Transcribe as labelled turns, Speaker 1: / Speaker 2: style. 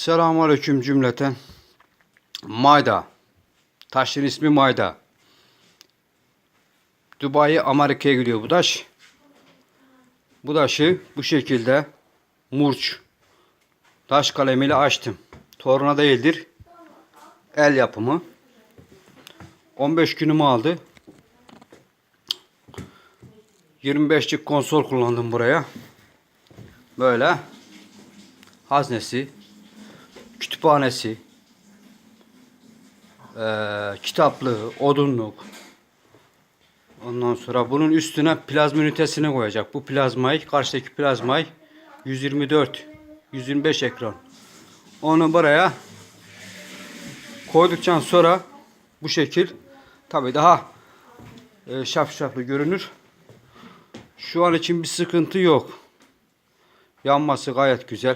Speaker 1: Selamünaleyküm cümleten. Mayda. Taşın ismi Mayda. Dubai, Amerika'ya gidiyor bu taş. Bu taşı bu şekilde murç taş kalemiyle açtım. Torna değildir. El yapımı. 15 günümü aldı. 25'lik konsol kullandım buraya. Böyle haznesi, kütüphanesi, kitaplığı, odunluk. Ondan sonra bunun üstüne plazma ünitesini koyacak. Bu plazmayı, karşıdaki plazmayı 124, 125 ekran. Onu buraya koyduktan sonra bu şekil tabi daha şapşaplı görünür. Şu an için bir sıkıntı yok. Yanması gayet güzel.